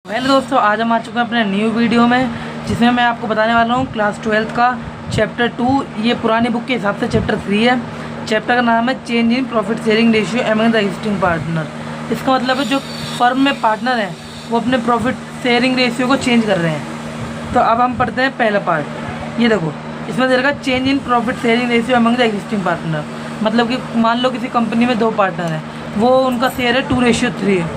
Hello दोस्तों, आज हम आ चुके हैं अपने न्यू वीडियो में, जिसमें मैं आपको बताने वाला हूँ क्लास 12th का चैप्टर 2। ये पुरानी बुक के हिसाब से चैप्टर 3 है। चैप्टर का नाम है change in profit sharing ratio among the existing partner. इसका मतलब है जो फर्म में पार्टनर हैं वो अपने प्रॉफिट शेयरिंग रेशियो को चेंज कर रहे हैं। तो अब हम पढ़ते हैं पहला पार्ट। ये देखो, इसमें दे रखा change in profit sharing ratio among the existing partner. मतलब कि मान लो किसी कंपनी में 2 पार्टनर हैं, वो उनका शेयर है 2:3 है,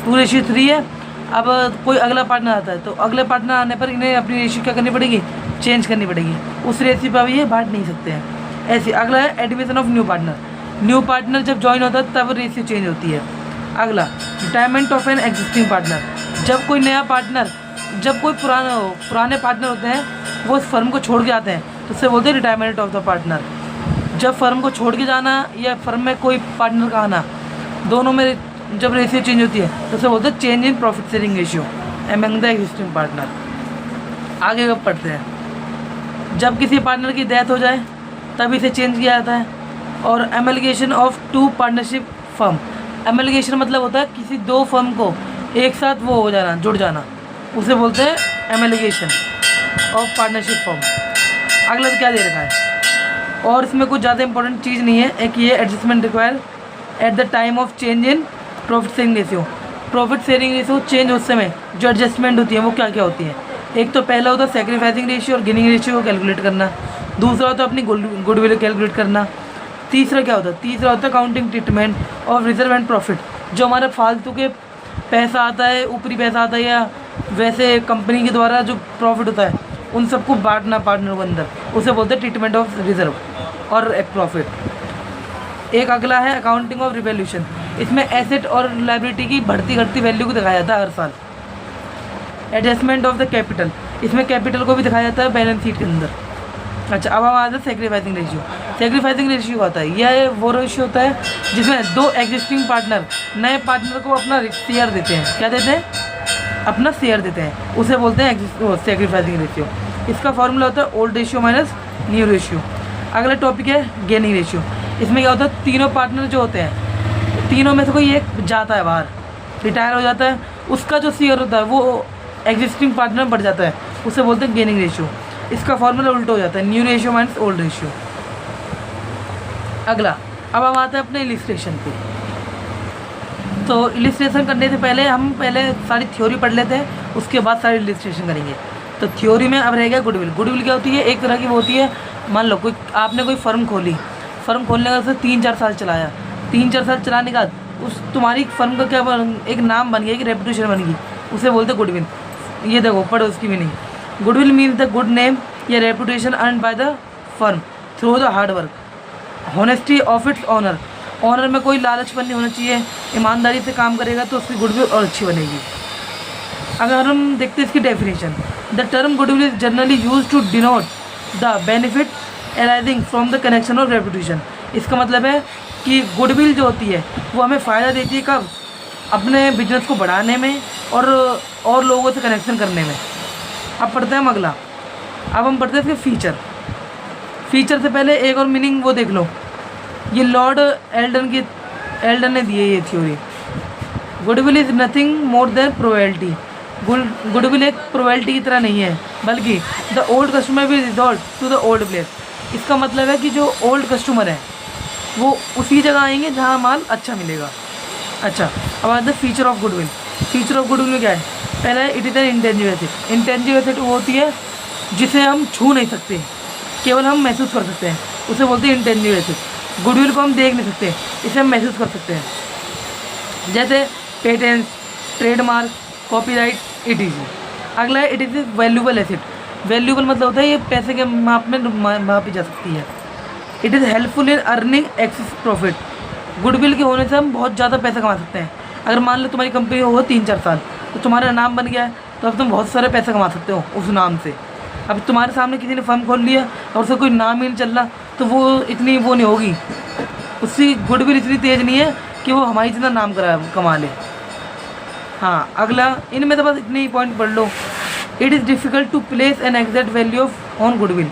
2:3 है। अब कोई अगला पार्टनर आता है तो अगले पार्टनर आने पर इन्हें अपनी रेशियो क्या करनी पड़ेगी, चेंज करनी पड़ेगी। उस रेशियो पर भी ये बांट नहीं सकते हैं। ऐसे अगला है admission of new partner. New partner जब ज्वाइन होता है तब रेशियो चेंज होती है। अगला retirement of an existing partner. जब कोई नया पार्टनर, जब कोई पुराने पार्टनर होते हैं वो इस फर्म को छोड़ के आते हैं तो उससे बोलते हैं रिटायरमेंट ऑफ द पार्टनर। जब फर्म को छोड़ के जाना या फर्म में कोई पार्टनर का आना, दोनों में जब रेशियो चेंज होती है तो उसे बोलते हैं change in profit sharing ratio among the existing partner. आगे कब पढ़ते हैं, जब किसी पार्टनर की डेथ हो जाए तब इसे चेंज किया जाता है। और एमलगेशन ऑफ 2 पार्टनरशिप फर्म। एमलगेशन मतलब होता है किसी 2 फर्म को एक साथ वो हो जाना, जुड़ जाना, उसे बोलते हैं एमलगेशन ऑफ पार्टनरशिप फर्म। अगला क्या दे रखा है, और इसमें कुछ ज़्यादा इंपॉर्टेंट चीज़ नहीं है। एक ये adjustment require at the time of change in profit sharing ratio. Profit sharing ratio change उस समय जो एडजस्टमेंट होती है वो क्या क्या होती है। एक तो पहला होता है सेक्रीफाइसिंग रेशियो और गेनिंग रेशियो को कैलकुलेट करना। दूसरा होता है अपनी गुडविल कैलकुलेट करना। तीसरा क्या होता है, तीसरा होता है counting treatment of reserve and profit. जो हमारा फालतू के पैसा आता है, ऊपरी पैसा आता है या वैसे कंपनी के द्वारा जो प्रॉफिट होता है उन सबको बांटना पार्टनर के अंदर, उसे बोलते हैं ट्रीटमेंट ऑफ रिजर्व और प्रॉफिट। एक अगला है अकाउंटिंग ऑफ रिवैल्यूएशन। इसमें एसेट और लायबिलिटी की बढ़ती घटती वैल्यू को दिखाया जाता है हर साल। एडजस्टमेंट ऑफ द कैपिटल, इसमें कैपिटल को भी दिखाया जाता है बैलेंस शीट के अंदर। अच्छा, अब हम आते हैं सेक्रीफाइसिंग रेशियो। सेक्रीफाइसिंग रेशियो क्या होता है, यह वो रेशियो होता है जिसमें 2 एग्जिस्टिंग पार्टनर नए पार्टनर को अपना शेयर देते हैं। क्या देते हैं, अपना शेयर देते हैं, उसे बोलते हैं सेक्रीफाइसिंग रेशियो। इसका फॉर्मूला होता है old ratio minus new ratio. अगला टॉपिक है गेनिंग रेशियो। इसमें क्या होता है, तीनों पार्टनर जो होते हैं, तीनों में से कोई एक जाता है बाहर, रिटायर हो जाता है, उसका जो शेयर होता है वो एग्जिस्टिंग पार्टनर बढ़ जाता है, उसे बोलते हैं गेनिंग रेशियो। इसका फॉर्मूला उल्टा हो जाता है, new ratio minus old ratio. अगला, अब हम आते हैं अपने इलिस्ट्रेशन पे। तो इलिस्ट्रेशन करने से पहले हम सारी थ्योरी पढ़ लेते हैं, उसके बाद सारी इलिस्ट्रेशन करेंगे। तो थ्योरी में अब रह गया गुडविल। गुडविल क्या होती है, एक तरह की वो होती है, मान लो आपने कोई फर्म खोली, फर्म खोलने का उसे 3-4 साल चलाया। 3-4 साल चलाने के बाद उस तुम्हारी फर्म का क्या एक नाम बन गया, एक रेपुटेशन बन गई, उसे बोलते गुडविल। ये देखो, पढ़ो उसकी meaning. Goodwill means the good name या reputation earn by the firm through the hard work, honesty of its owner. Owner में कोई लालचपन नहीं होना चाहिए, ईमानदारी से काम करेगा तो उसकी गुडविल और अच्छी बनेगी। अगर हम देखते हैं इसकी definition, the term goodwill is generally use to denote the benefit arising from the connection of reputation. इसका मतलब है कि गुडविल जो होती है वो हमें फ़ायदा देती है कब, अपने बिजनेस को बढ़ाने में और लोगों से कनेक्शन करने में। अब पढ़ते हैं हम अगला। अब हम पढ़ते हैं इसके फीचर से पहले एक और मीनिंग वो देख लो। ये लॉर्ड एल्डन ने दी है ये theory. Goodwill is nothing more than probability. Goodwill एक प्रोबेबिलिटी की तरह नहीं है, बल्कि the old customer will resort to the old place. इसका मतलब है कि जो ओल्ड कस्टमर है वो उसी जगह आएंगे जहाँ माल अच्छा मिलेगा। अच्छा, अब आते हैं feature of goodwill. Feature of goodwill में क्या है, पहला है it is an intangible asset. Intangible asset वो होती है जिसे हम छू नहीं सकते, केवल हम महसूस कर सकते हैं, उसे बोलते हैं इंटेंजिबल एसेट। गुडविल को हम देख नहीं सकते, इसे हम महसूस कर सकते हैं, जैसे पेटेंट, ट्रेडमार्क, कॉपीराइट, etc। अगला है it is valuable asset. Valuable मतलब होता है ये पैसे के माप में मापी जा सकती है। It is helpful in earning access profit. Goodwill के होने से हम बहुत ज़्यादा पैसा कमा सकते हैं। अगर मान लो तुम्हारी कंपनी हो 3-4 साल, तो तुम्हारा नाम बन गया है, तो अब तुम बहुत सारे पैसे कमा सकते हो उस नाम से। अब तुम्हारे सामने किसी ने फर्म खोल लिया और उसका कोई नाम ही नहीं चल रहा, तो वो इतनी वो नहीं होगी, उसकी गुडविल इतनी तेज़ नहीं है कि वो हमारी जितना नाम कमा ले। हाँ, अगला, इनमें तो बस इतने ही पॉइंट पढ़ लो। It is difficult to place an exact value of on goodwill.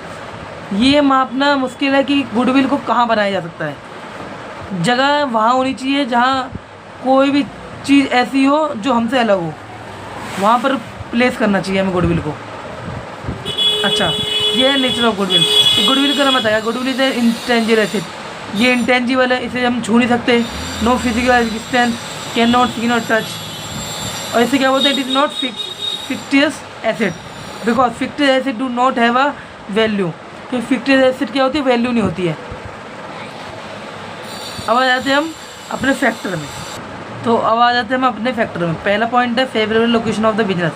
ये मापना मुश्किल है कि गुडविल को कहाँ बनाया जा सकता है। जगह वहाँ होनी चाहिए जहाँ कोई भी चीज़ ऐसी हो जो हमसे अलग हो। वहाँ पर प्लेस करना चाहिए हमें गुडविल को। अच्छा, ये है नेचर ऑफ गुडविल। गुडविल का बताया, गुडविल इज इंटेंजिबल एसेट, ये इंटेंजिबल है, इसे हम छू नहीं सकते। No physical existence, can not seen और टच। और इसे क्या बोलते हैं, it is not fictitious asset because fictitious asset do not have a value. तो फिक्टियस एसेट क्या होती है, वैल्यू नहीं होती है। अब आ जाते हैं हम अपने फैक्टर में। तो अब आ जाते हैं हम अपने फैक्टर में। पहला पॉइंट है favourable location of the business.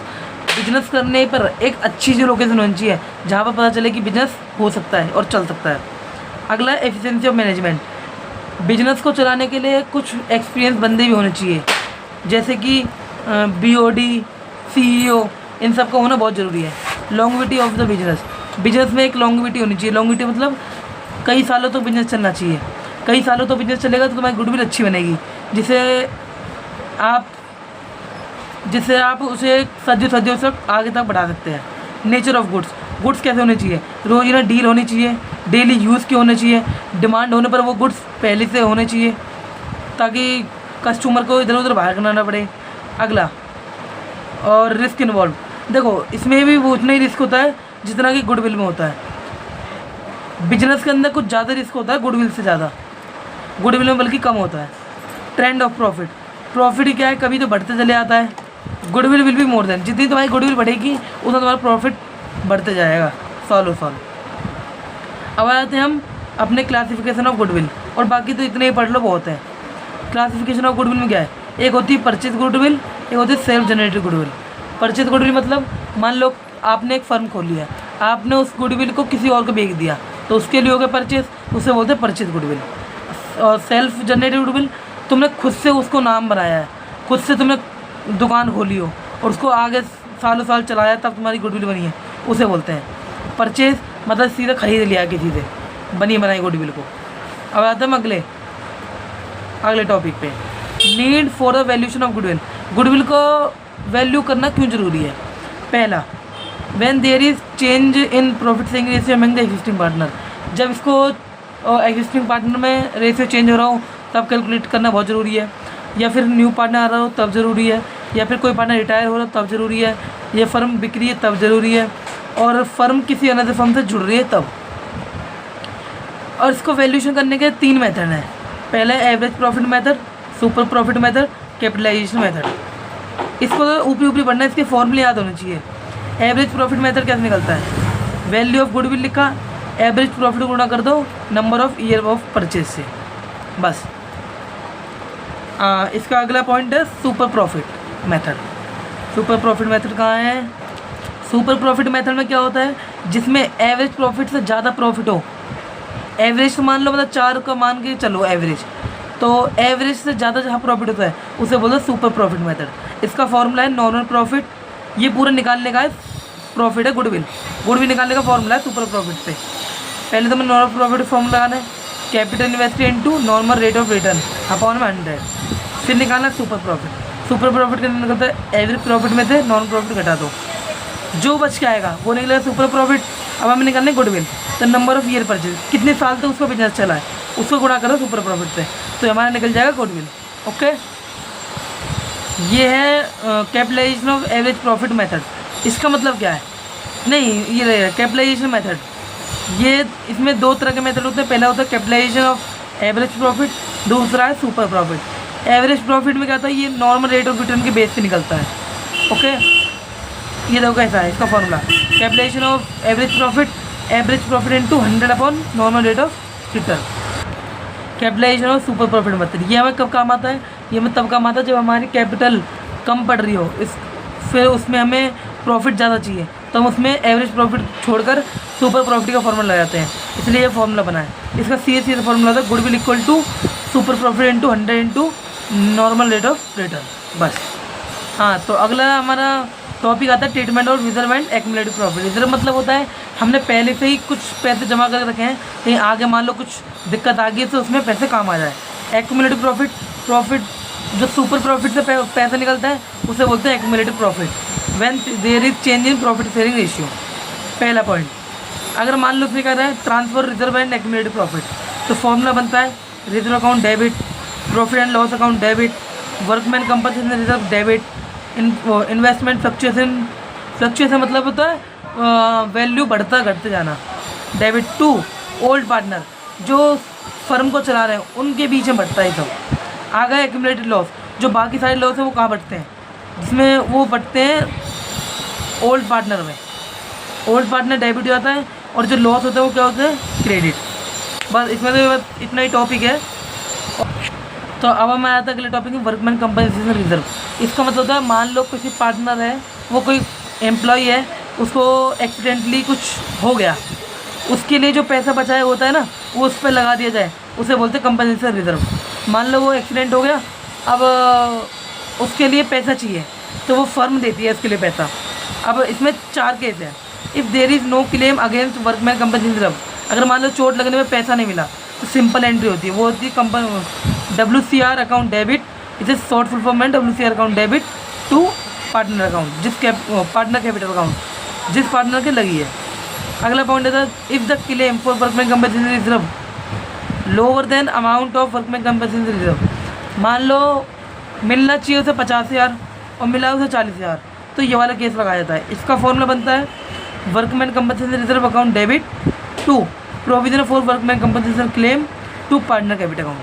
Business करने पर एक अच्छी जो लोकेशन होनी चाहिए जहाँ पर पता चले कि बिजनेस हो सकता है और चल सकता है। अगला एफिशिएंसी ऑफ मैनेजमेंट। बिजनेस को चलाने के लिए कुछ एक्सपीरियंस बंदे भी होने चाहिए, जैसे कि BOD, CEO, इन सब का होना बहुत ज़रूरी है। Longevity of the business. Business में एक लॉन्गविटी होनी चाहिए। लॉन्गविटी मतलब कई सालों तो बिजनेस चलना चाहिए। कई सालों तो बिजनेस चलेगा तो तुम्हारी गुडविल अच्छी बनेगी, जिससे आप उसे सदियों से आगे तक बढ़ा सकते हैं। Nature of goods. गुड्स कैसे होने चाहिए, रोज़ाना डील होनी चाहिए, डेली यूज़ के होने चाहिए, डिमांड होने पर वो गुड्स पहले से होने चाहिए ताकि कस्टमर को इधर उधर बाहर करना ना पड़े। अगला, और रिस्क इन्वॉल्व। देखो इसमें भी उतना ही रिस्क होता है जितना कि गुडविल में होता है। बिजनेस के अंदर कुछ ज़्यादा रिस्क होता है गुडविल से ज़्यादा, गुडविल में बल्कि कम होता है। Trend of profit. प्रॉफिट क्या है, कभी तो बढ़ते चले आता है। Goodwill will be more than, जितनी तुम्हारी गुडविल बढ़ेगी उतना तुम्हारा प्रॉफिट बढ़ते जाएगा सालों साल। अब आ जाते हैं हम अपने क्लासिफिकेशन ऑफ गुडविल, और बाकी तो इतने ही पढ़ लो बहुत है। क्लासिफिकेशन ऑफ गुडविल में क्या है, एक होती है परचेज गुडविल, एक होती है self generated goodwill. Purchase goodwill मतलब मान लो आपने एक फर्म खोली है, आपने उस गुडविल को किसी और को बेच दिया तो उसके लिए हो गया परचेज, उसे बोलते हैं परचेज गुडविल। और सेल्फ जनरेटेड गुडविल, तुमने खुद से उसको नाम बनाया है, खुद से तुमने दुकान खोली हो और उसको आगे सालों साल चलाया तब तुम्हारी गुडविल बनी है, उसे बोलते हैं परचेज। मतलब सीधे खरीद लिया किसी से, बनी बनाई गुडविल को। अब आते हैं अगले टॉपिक पे, need for the valuation of goodwill. Goodwill को वैल्यू करना क्यों जरूरी है। पहला, when there is change in profit sharing ratio among the existing partner. जब इसको एग्जिस्टिंग पार्टनर में रेशियो चेंज हो रहा हो तब कैलकुलेट करना बहुत ज़रूरी है, या फिर न्यू पार्टनर आ रहा हो तब ज़रूरी है, या फिर कोई पार्टनर रिटायर हो रहा हो तब ज़रूरी है, या फर्म बिक रही है तब ज़रूरी है, और फर्म किसी अनदर फर्म से जुड़ रही है तब। और इसको वैल्यूएशन करने के 3 मेथड हैं। पहले average profit method, super profit method, capitalisation method. इसको तो ऊपरी पढ़ना है, इसके फॉर्मूले याद होने चाहिए। एवरेज प्रॉफिट मेथड कैसे निकलता है, वैल्यू ऑफ गुडविल लिखा, एवरेज प्रॉफिट गुणा कर दो number of year of purchase से, बस। इसका अगला पॉइंट है super profit method. Super profit method कहाँ है, सुपर प्रॉफिट मेथड में क्या होता है, जिसमें एवरेज प्रॉफिट से ज़्यादा प्रॉफिट हो। एवरेज तो मान लो मतलब 4 का मान के चलो एवरेज, तो एवरेज से ज़्यादा जहाँ प्रॉफिट होता है उसे बोलते हैं सुपर प्रॉफिट मेथड। इसका फॉर्मूला है नॉर्मल प्रॉफिट, ये पूरा निकालने का है प्रॉफिट है गुडविल निकालने का फॉर्मूला है सुपर प्रॉफिट से। पहले तो मैं नॉर्मल प्रॉफिट फॉर्मूला लगाना है, capital invested into normal rate of return upon 100, फिर निकालना है सुपर प्रॉफिट। सुपर प्रॉफिट के अंदर निकलता है एवरेज प्रॉफिट में से नॉर्मल प्रॉफिट घटा दो, जो बच के आएगा वो निकलेगा सुपर प्रॉफिट। अब हमें निकालना है गुडविल, तो नंबर ऑफ ईयर परचेज, कितने साल तक उसका बिजनेस चला है उसको गुणा करो सुपर प्रॉफिट से, तो हमारा निकल जाएगा गुडविल। ओके, ये है capitalisation of average profit method. इसका मतलब क्या है, नहीं ये रहेगा कैपिटलाइजेशन मेथड। ये इसमें 2 तरह के मेथड होते हैं। पहला होता है कैपिटलाइजेशन ऑफ एवरेज प्रॉफिट, दूसरा है सुपर प्रॉफिट। एवरेज प्रॉफिट में क्या होता है, ये नॉर्मल रेट ऑफ रिटर्न के बेस से निकलता है। ओके, ये देखो कैसा है इसका formula, capitalisation of average profit into 100 upon normal rate of return. Capitalisation of super profit method, ये हमें कब काम आता है, ये हमें तब काम आता है जब हमारी कैपिटल कम पड़ रही हो, फिर उसमें हमें प्रॉफिट ज़्यादा चाहिए, तो हम उसमें एवरेज प्रॉफिट छोड़कर सुपर प्रॉफिट का फॉर्मूला लगाते हैं, इसलिए ये फॉर्मूला बना है। इसका सीधा फॉर्मूला था goodwill equal to super profit into 100 into normal rate of return, बस। हाँ, तो अगला हमारा टॉपिक आता है ट्रीटमेंट और reserve and accumulative profit. Reserve मतलब होता है हमने पहले से ही कुछ पैसे जमा कर रखे हैं, कहीं आगे मान लो कुछ दिक्कत आ गई तो उसमें पैसे काम आ जाए। एक्युमुलेटिव प्रॉफिट जो सुपर प्रॉफिट से पैसा निकलता है उसे बोलते हैं accumulative profit, when there is change in profit sharing ratio. पहला पॉइंट, अगर मान लो उसमें क्या रहा है transfer reserve and accumulative profit, तो फॉर्मूला बनता है reserve account debit, profit and loss account debit, workman compensation reserve debit, investment fluctuation मतलब होता है वैल्यू बढ़ता घटते जाना। डेबिट टू ओल्ड पार्टनर, जो फर्म को चला रहे हैं उनके बीच में बढ़ता है सब। आ गए एक्यूमुलेटेड लॉस, जो बाकी सारे लॉस हैं वो कहाँ बढ़ते हैं, जिसमें वो बढ़ते हैं ओल्ड पार्टनर में। ओल्ड पार्टनर डेबिट हो जाता है और जो लॉस होता है वो क्या होता है, क्रेडिट। बस इसमें तो बस इतना ही टॉपिक है। तो अब हमें आया था अगले टॉपिक में, वर्कमैन कंपनसेशन रिजर्व। इसका मतलब होता है मान लो किसी पार्टनर है, वो कोई एम्प्लॉय है, उसको एक्सीडेंटली कुछ हो गया, उसके लिए जो पैसा बचाया होता है ना वो उस पर लगा दिया जाए, उसे बोलते हैं कंपनसेशन रिजर्व। मान लो वो एक्सीडेंट हो गया, अब उसके लिए पैसा चाहिए तो वो फर्म देती है उसके लिए पैसा। अब इसमें 4 केस है। If there is no claim against workman compensation reserve, अगर मान लो चोट लगने में पैसा नहीं मिला तो सिंपल एंट्री होती है, वो होती है WCR अकाउंट डेबिट, इसे शॉर्ट फुल फॉर्म में WCR account debit to partner account, partner capital account जिस पार्टनर के लगी है। अगला पॉइंट है if the claim for workman compensation reserve lower than amount of workman compensation reserve, मान लो मिलना चाहिए उसे 50,000 और मिला उसे 40,000, तो ये वाला केस लगाया जाता है। इसका फॉर्मूला बनता है workman compensation reserve account debit to provision for workman compensation claim to partner capital account.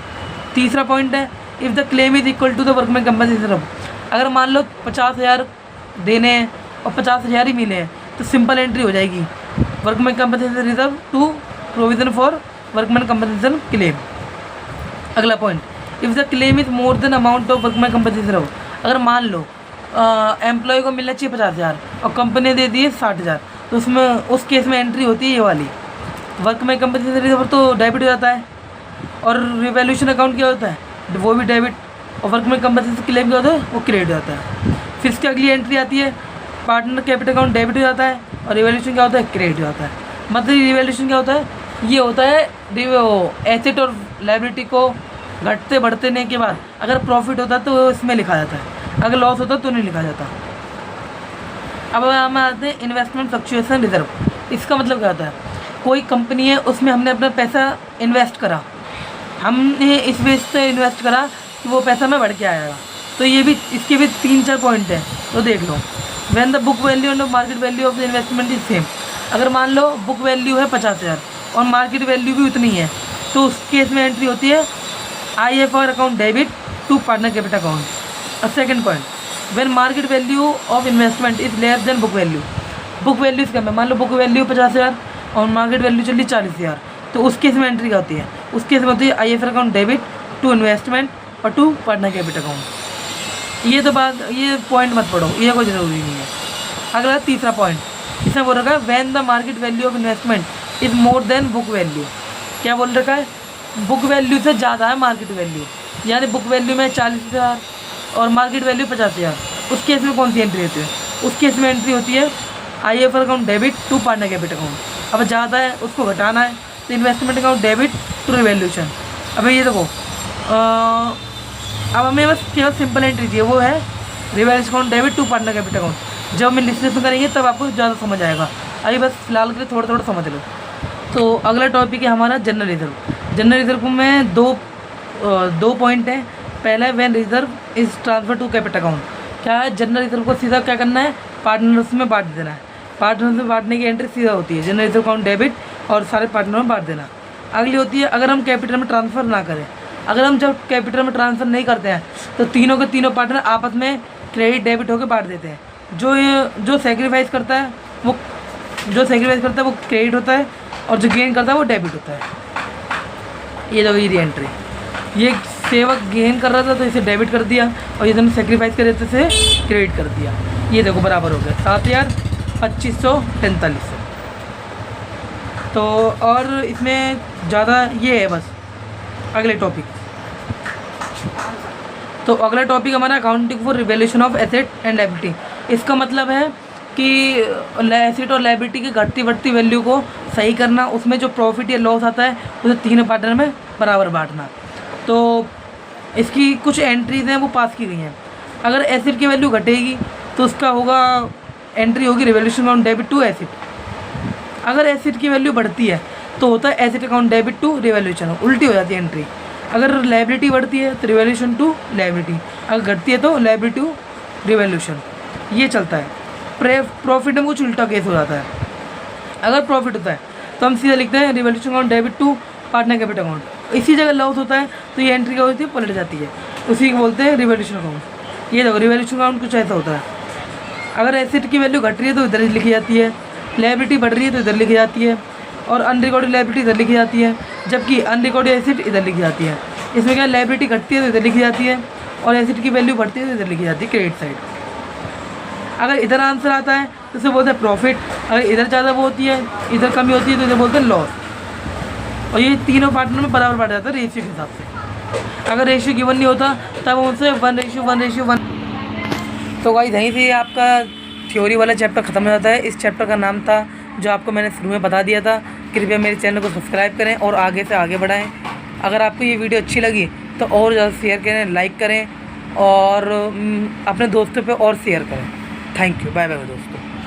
तीसरा पॉइंट है if the claim is equal to the workman compensation reserve, अगर मान लो 50,000 देने हैं और 50,000 ही मिले हैं तो सिंपल एंट्री हो जाएगी workman compensation reserve to provision for workman compensation claim. अगला point if the claim is more than amount of workman compensation reserve, अगर मान लो एम्प्लॉय को मिलना चाहिए 50,000 और कंपनी दे दी है 60,000, तो उसमें उस केस में एंट्री होती है ये वाली। वर्कमैन कंपनसेशन रिजर्व तो डेबिट हो जाता है और रिवैल्यूएशन अकाउंट क्या होता है, वो भी डेबिट, और वर्कमैन कंपनसेशन क्लेम क्या होता है, वो क्रेडिट हो जाता है। फिर इसकी अगली एंट्री आती है पार्टनर कैपिटल अकाउंट डेबिट हो जाता है और रिवैल्यूएशन क्या होता है, क्रेडिट हो जाता है। मतलब रिवैल्यूएशन क्या होता है, ये होता है एसेट और लायबिलिटी को घटते बढ़ते ने के बाद अगर प्रॉफिट होता है तो इसमें लिखा जाता है, अगर लॉस होता तो नहीं लिखा जाता। अब हम आते हैं इन्वेस्टमेंट फ्लक्चुएशन रिजर्व। इसका मतलब क्या होता है, कोई कंपनी है उसमें हमने अपना पैसा इन्वेस्ट करा, हमने इस बेस से इन्वेस्ट करा कि वो पैसा में बढ़ के आएगा, तो ये भी इसके भी 3-4 पॉइंट हैं, तो देख लो। When the book value and market value of the investment is same, अगर मान लो बुक वैल्यू है 50,000 और मार्केट वैल्यू भी उतनी है, तो उस केस में एंट्री होती है IFR account debit to partner capital account. Second point, when market value of investment is less than book value, book value इसका मैं मान लो बुक वैल्यू 50,000 और मार्केट वैल्यू चली 40,000, तो उस केस में एंट्री क्या होती है, उस केस में होती है IFR account debit to investment और टू पार्टनर कैपिटल अकाउंट। ये तो बात, ये पॉइंट मत पढ़ो, ये कोई ज़रूरी नहीं है। अगला तीसरा पॉइंट, इसमें बोल रखा है when the market value of investment is more than book value. क्या बोल रखा है, बुक वैल्यू से ज़्यादा है मार्केट वैल्यू, यानी बुक वैल्यू में 40,000 और मार्केट वैल्यू 50,000, उस केस में कौन सी एंट्री होती है, उस केस में एंट्री होती है IFR account debit to partner capital account. अब ज़्यादा है उसको घटाना है तो investment account debit to revaluation. अब ये देखो अब हमें बस केवल सिंपल एंट्री चाहिए, वो है revaluation account debit to partner capital account. जब हम लिस्टेशन करेंगे तब आपको ज़्यादा समझ आएगा, अभी बस फिलहाल के लिए थोड़ा थोड़ा समझ लो। तो अगला टॉपिक है हमारा जनरल रिजर्व। जनरल रिजर्व में दो पॉइंट हैं। पहला है when reserve is transfer to capital account. क्या है, जनरल रिजर्व को सीधा क्या करना है, पार्टनर्स में बांट देना है। पार्टनर्स में बांटने की एंट्री सीधा होती है जनरल रिजर्व अकाउंट डेबिट और सारे पार्टनर में बांट देना। अगली होती है अगर हम कैपिटल में ट्रांसफ़र ना करें, अगर हम जब कैपिटल में ट्रांसफ़र नहीं करते हैं तो तीनों के तीनों पार्टनर आपस में क्रेडिट डेबिट होकर बांट देते हैं। जो सेक्रीफाइस करता है वो क्रेडिट होता है और जो गेन करता है वो डेबिट होता है। ये देखो ये एंट्री, ये सेवक गेन कर रहा था तो इसे डेबिट कर दिया और ये दोनों सेक्रीफाइस कर रहे थे इसे क्रेडिट कर दिया। ये देखो बराबर हो गया 7,2543। तो और इसमें ज़्यादा ये है बस। अगले टॉपिक, तो अगला टॉपिक हमारा accounting for revaluation of asset and liability. इसका मतलब है कि एसेट और लायबिलिटी की घटती बढ़ती वैल्यू को सही करना, उसमें जो प्रॉफिट या लॉस आता है उसे तीनों पार्टनर में बराबर बांटना। तो इसकी कुछ एंट्रीज हैं वो पास की गई हैं। अगर एसेट की वैल्यू घटेगी तो उसका होगा एंट्री होगी revaluation account debit to asset. अगर एसेट की वैल्यू बढ़ती है तो होता है asset account debit to revaluation, उल्टी हो जाती है एंट्री। अगर लायबिलिटी बढ़ती है तो रिवैल्यूएशन टू लायबिलिटी, अगर घटती है तो लायबिलिटी टू रिवॉल्यूशन, ये चलता है। प्रॉफिट में कुछ उल्टा केस हो जाता है। अगर प्रॉफिट होता है तो हम सीधा लिखते हैं revaluation account debit to partner capital account. इसी जगह लॉस होता है तो ये एंट्री क्या होती है, पलट जाती है, उसी को बोलते हैं रिवॉल्यूशन अकाउंट। ये देखो रिवॉल्यूशन अकाउंट कुछ ऐसा होता है। अगर एसेट की वैल्यू घट रही है तो इधर लिखी जाती है, लायबिलिटी बढ़ रही है तो इधर लिखी जाती है, और अनरिकॉर्डेड लायबिलिटी इधर लिखी जाती है, जबकि अनरिकॉर्डेड एसेट इधर लिखी जाती है। इसमें क्या लायबिलिटी घटती है तो इधर लिखी जाती है, और एसेट की वैल्यू बढ़ती है तो इधर लिखी जाती है क्रेडिट साइड। अगर इधर आंसर आता है तो इसे बोलते हैं प्रॉफिट, अगर इधर ज़्यादा वो होती है, इधर कमी होती है तो इधर बोलते हैं लॉस। और ये तीनों पार्टनर में बराबर बांटा जाता है रेशियो के हिसाब से। अगर रेशियो गिवन नहीं होता तब उनसे 1:1:1। तो गाइस यहीं से आपका थ्योरी वाला चैप्टर ख़त्म हो जाता है। इस चैप्टर का नाम था जो आपको मैंने शुरू में बता दिया था। कृपया मेरे चैनल को सब्सक्राइब करें और आगे से आगे बढ़ाएं। अगर आपको ये वीडियो अच्छी लगी तो और ज़्यादा शेयर करें, लाइक करें और अपने दोस्तों पे और शेयर करें। थैंक यू, बाय बाय दोस्तों।